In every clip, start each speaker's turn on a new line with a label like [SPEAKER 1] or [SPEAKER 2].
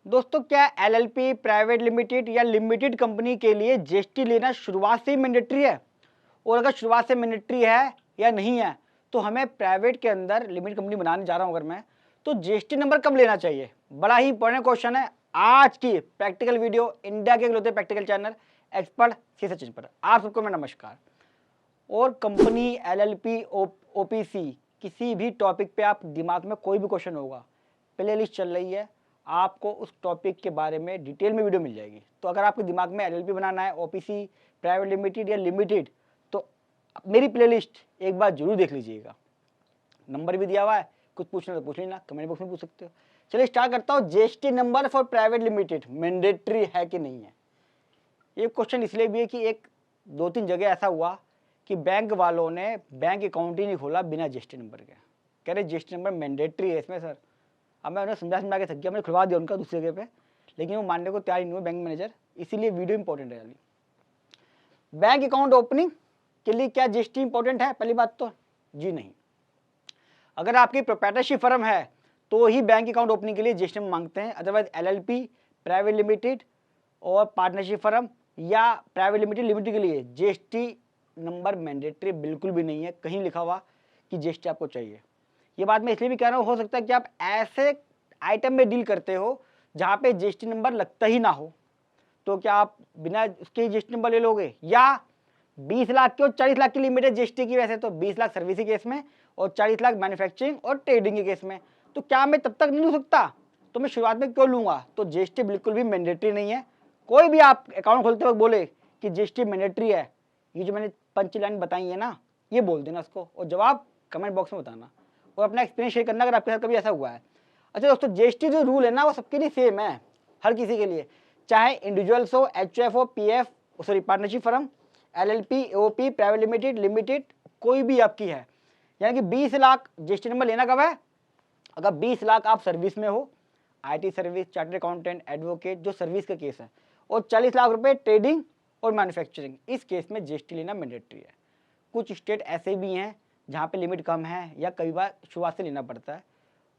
[SPEAKER 1] दोस्तों क्या LLP private limited या लिमिटेड कंपनी के लिए जीएसटी लेना शुरुआत से ही मैंडेटरी है? और अगर शुरुआत से मैंडेटरी है या नहीं है तो हमें प्राइवेट के अंदर लिमिटेड कंपनी बनाने जा रहा हूं अगर मैं, तो जीएसटी नंबर कब लेना चाहिए? बड़ा ही इंपॉर्टेंट क्वेश्चन है। आज की प्रैक्टिकल वीडियो इंडिया के इकलौते प्रैक्टिकल चैनल एक्सपर्ट सी सचिन पर आप सबको मैं नमस्कार। और कंपनी एलएलपी ओपीसी किसी भी टॉपिक पे आप दिमाग में कोई भी क्वेश्चन होगा, प्ले लिस्ट चल रही है, आपको उस टॉपिक के बारे में डिटेल में वीडियो मिल जाएगी। तो अगर आपके दिमाग में एलएलपी बनाना है, ओपीसी प्राइवेट लिमिटेड या लिमिटेड, तो मेरी प्लेलिस्ट एक बार जरूर देख लीजिएगा। नंबर भी दिया हुआ है, कुछ पूछना तो पूछ लेना, कमेंट बॉक्स में पूछ सकते हो। चलिए स्टार्ट करता हूँ। GST number for private limited mandatory है कि नहीं है? ये क्वेश्चन इसलिए भी है कि एक दो तीन जगह ऐसा हुआ कि बैंक वालों ने बैंक अकाउंट ही नहीं खोला बिना जीएसटी नंबर के। कह रहे जीएसटी नंबर मैंडेटरी है इसमें सर। अब मैं उन्हें समझा के थक गया, मैंने खुलवा दिया उनका दूसरी जगह पे, लेकिन वो मानने को तैयार नहीं हुआ बैंक मैनेजर। इसीलिए वीडियो इंपॉर्टेंट है। बैंक अकाउंट ओपनिंग के लिए क्या जीएसटी इंपॉर्टेंट है? पहली बात तो जी नहीं। अगर आपकी प्रोप्राइटरशिप फर्म है तो ही बैंक अकाउंट ओपनिंग के लिए जीएसटी मांगते हैं, अदरवाइज एलएलपी प्राइवेट लिमिटेड और पार्टनरशिप फर्म या प्राइवेट लिमिटेड के लिए जीएसटी नंबर मैंडेटरी बिल्कुल भी नहीं है। कहीं लिखा हुआ कि जीएसटी आपको चाहिए। ये बात मैं इसलिए भी कह रहा हूँ, हो सकता है कि आप ऐसे आइटम में डील करते हो जहाँ पे जीएसटी नंबर लगता ही ना हो, तो क्या आप बिना उसके जीएसटी नंबर ले लोगे? या 20 लाख की और 40 लाख की लिमिट है जीएसटी की, वैसे तो 20 लाख सर्विस के केस में और 40 लाख मैन्युफैक्चरिंग और ट्रेडिंग के केस में, तो क्या मैं तब तक नहीं लू सकता? तो मैं शुरुआत में क्यों लूंगा? तो जीएसटी बिल्कुल भी मैंडेटरी नहीं है। कोई भी आप अकाउंट खोलते वक्त बोले कि जीएसटी मैंडेटरी है, ये जो मैंने पंच लाइन बताई है ना, ये बोल देना उसको और जवाब कमेंट बॉक्स में बताना और अपना एक्सपीरियंस शेयर करना अगर आपके साथ कभी ऐसा हुआ है। अच्छा दोस्तों, जीएसटी जो रूल है ना वो सबके लिए सेम है, हर किसी के लिए, चाहे इंडिविजुअल्स हो, एचयूएफ हो, PF sorry partnership firm, LLP, AOP, private limited कोई भी आपकी है। यानी कि 20 लाख जीएसटी नंबर लेना कब है? अगर 20 लाख आप सर्विस में हो, IT service, chartered accountant, advocate, जो सर्विस का केस है, और 40 लाख रुपए ट्रेडिंग और मैन्युफैक्चरिंग, इस केस में जीएसटी लेना मैंडेटरी है। कुछ स्टेट ऐसे भी हैं जहाँ पे लिमिट कम है या कई बार शुरुआत से लेना पड़ता है।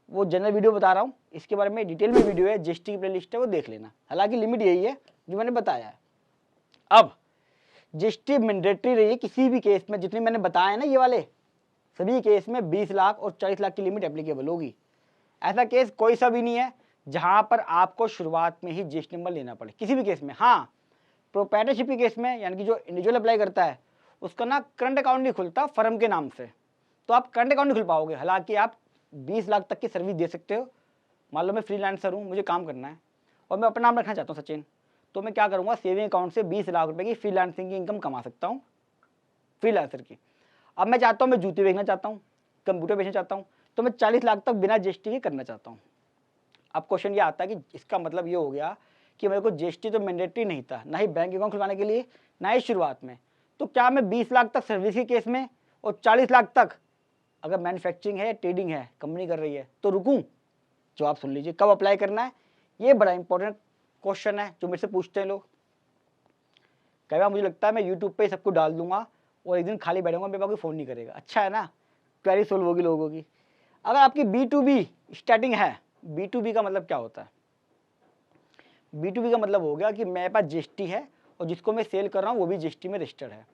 [SPEAKER 1] वो जनरल वीडियो बता रहा हूँ, इसके बारे में डिटेल में वीडियो है, जीएसटी की प्लेलिस्ट है, वो देख लेना। हालांकि लिमिट यही है जो मैंने बताया है। अब जीएसटी मैंडेटरी रही है किसी भी केस में, जितने मैंने बताया ना ये वाले सभी केस में 20 लाख और 40 लाख की लिमिट एप्लीकेबल होगी। ऐसा केस कोई सा भी नहीं है जहां पर आपको शुरुआत में ही जीएसटी नंबर लेना पड़े किसी भी केस में। हाँ, प्रोप्राइटरशिप के केस में, यानी कि जो इंडिविजुअल अप्लाई करता है उसका ना करंट अकाउंट नहीं खुलता फर्म के नाम से, तो आप करंट अकाउंट नहीं खुल पाओगे। हालांकि आप 20 लाख तक की सर्विस दे सकते हो। मान लो मैं फ्रीलांसर हूँ, मुझे काम करना है और मैं अपना नाम रखना चाहता हूँ सचिन, तो मैं क्या करूँगा, सेविंग अकाउंट से 20 लाख रुपए की फ्रीलांसिंग की इनकम कमा सकता हूँ, फ्रीलांसर की। अब मैं चाहता हूँ, मैं जूते बेचना चाहता हूँ, कंप्यूटर बेचना चाहता हूँ, तो मैं 40 लाख तक बिना जीएसटी के करना चाहता हूँ। अब क्वेश्चन ये आता है कि इसका मतलब ये हो गया कि मेरे को जीएसटी तो मैंडेटरी नहीं था, ना ही बैंक अकाउंट खुलवाने के लिए, ना ही शुरुआत में, तो क्या मैं 20 लाख तक सर्विस के केस में और 40 लाख तक अगर मैन्युफैक्चरिंग है, ट्रेडिंग है, कंपनी कर रही है, तो रुकूं? जवाब सुन लीजिए, कब अप्लाई करना है, ये बड़ा इंपॉर्टेंट क्वेश्चन है जो मेरे से पूछते हैं लोग। कई बार मुझे लगता है मैं यूट्यूब पे सबको डाल दूंगा और एक दिन खाली बैठूंगा, मेरे पास कोई फ़ोन नहीं करेगा। अच्छा है ना, क्वेरी सोल्व होगी लोगों की। अगर आपकी B2B स्टार्टिंग है, B2B का मतलब क्या होता है? B2B का मतलब हो गया कि मेरे पास जीएसटी है और जिसको मैं सेल कर रहा हूँ वो भी जीएसटी में रजिस्टर्ड है।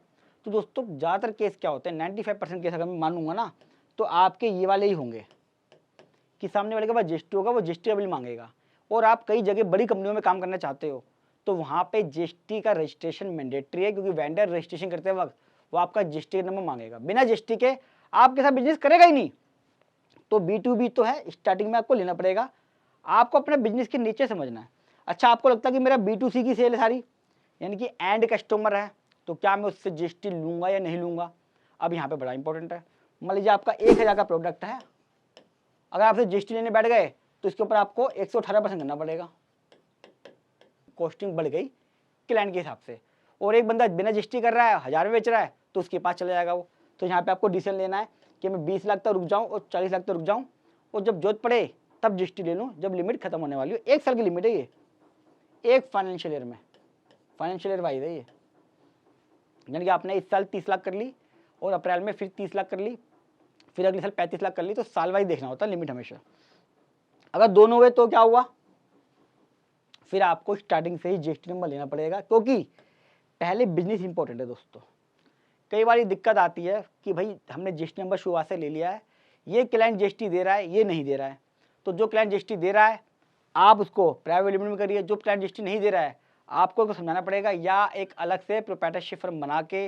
[SPEAKER 1] तो दोस्तों ज़्यादातर केस क्या होते हैं, 95% केस अगर मैं मानूंगा ना, तो आपके ये वाले ही होंगे कि सामने वाले के पास जीएसटी होगा, वो जीएसटी बिल मांगेगा। और आप कई जगह बड़ी कंपनियों में काम करना चाहते हो तो वहाँ पे जीएसटी का रजिस्ट्रेशन मैंडेटरी है, क्योंकि वेंडर रजिस्ट्रेशन करते वक्त वो आपका जीएसटी नंबर मांगेगा। बिना जीएसटी के आपके साथ बिजनेस करेगा ही नहीं। तो B2B तो है, स्टार्टिंग में आपको लेना पड़ेगा। आपको अपने बिजनेस के नीचे समझना है। अच्छा, आपको लगता है कि मेरा B2C की सेल है सारी, यानी कि एंड कस्टमर है, तो क्या मैं उससे जीएसटी लूंगा या नहीं लूंगा? अब यहाँ पे बड़ा इंपॉर्टेंट है। मान लीजिए आपका 1000 का प्रोडक्ट है, अगर आपसे जीएसटी लेने बैठ गए तो इसके ऊपर आपको 118% करना पड़ेगा। कॉस्टिंग बढ़ गई क्लाइंट के हिसाब से। और एक बंदा बिना जीएसटी कर रहा है, 1000 में बेच रहा है, तो उसके पास चला जाएगा वो। तो यहाँ पे आपको डिसीजन लेना है कि मैं 20 लाख तक रुक जाऊँ और 40 लाख तक रुक जाऊँ, और जब जरूरत पड़े तब जीएसटी ले लूँ, जब लिमिट खत्म होने वाली हो। 1 साल की लिमिट है ये, एक फाइनेंशियल ईयर में, फाइनेंशियल ईयर वाइज है ये। यानी कि आपने इस साल 30 लाख कर ली और अप्रैल में फिर 30 लाख कर ली, फिर अगले साल 35 लाख कर ली, तो साल वाइज देखना होता है लिमिट हमेशा। अगर दोनों हुए तो क्या हुआ, फिर आपको स्टार्टिंग से ही जीएसटी नंबर लेना पड़ेगा, क्योंकि पहले बिजनेस इंपॉर्टेंट है दोस्तों। कई बार ये दिक्कत आती है कि भाई हमने जीएसटी नंबर शुरुआत से ले लिया है, ये क्लाइंट जीएसटी दे रहा है, ये नहीं दे रहा है। तो जो क्लाइंट जीएसटी दे रहा है आप उसको प्राइवेट लिमिटेड में करिए, जो क्लाइंट जीएसटी नहीं दे रहा है आपको उसको समझाना पड़ेगा, या एक अलग से प्रोप्राइटरशिप फर्म बना के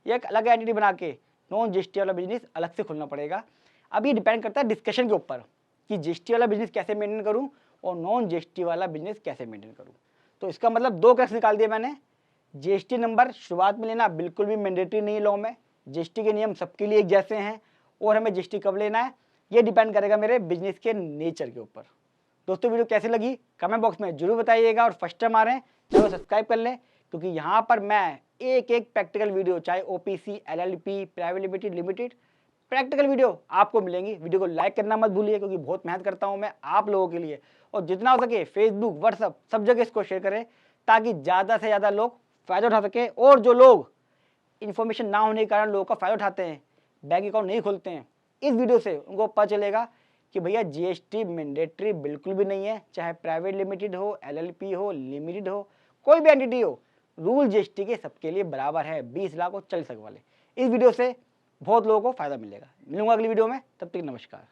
[SPEAKER 1] या एक अलग एंटिटी बना के नॉन जीएसटी वाला बिजनेस अलग से खोलना पड़ेगा। अब ये डिपेंड करता है डिस्कशन के ऊपर कि जीएसटी वाला बिजनेस कैसे मेंटेन करूं और नॉन जीएसटी वाला बिजनेस कैसे मेंटेन करूं। तो इसका मतलब दो केस निकाल दिए मैंने। जीएसटी नंबर शुरुआत में लेना बिल्कुल भी मैंडेटरी नहीं है लॉ में, जीएसटी के नियम सबके लिए एक जैसे हैं, और हमें जीएसटी कब लेना है ये डिपेंड करेगा मेरे बिजनेस के नेचर के ऊपर। दोस्तों वीडियो कैसी लगी कमेंट बॉक्स में जरूर बताइएगा, और फर्स्ट टाइम आ रहे हैं चैनल को सब्सक्राइब कर लें, क्योंकि यहाँ पर मैं एक एक प्रैक्टिकल वीडियो, चाहे OPC, LLP, private limited, limited, practical video आपको मिलेंगी। वीडियो को लाइक करना मत भूलिए, क्योंकि बहुत मेहनत करता हूँ मैं आप लोगों के लिए, और जितना हो सके फेसबुक, व्हाट्सअप सब जगह इसको शेयर करें, ताकि ज़्यादा से ज़्यादा लोग फ़ायदा उठा सकें। और जो लोग इन्फॉर्मेशन ना होने के कारण लोगों का फ़ायदा उठाते हैं, बैंक अकाउंट नहीं खोलते हैं, इस वीडियो से उनको पता चलेगा कि भैया जीएसटी मैंडेटरी बिल्कुल भी नहीं है, चाहे प्राइवेट लिमिटेड हो, एलएलपी हो, लिमिटेड हो, कोई भी एंटिटी हो, रूल जीएसटी के सबके लिए बराबर है, 20 लाख और 40 लाख वाले। इस वीडियो से बहुत लोगों को फायदा मिलेगा। मिलूंगा अगली वीडियो में, तब तक नमस्कार।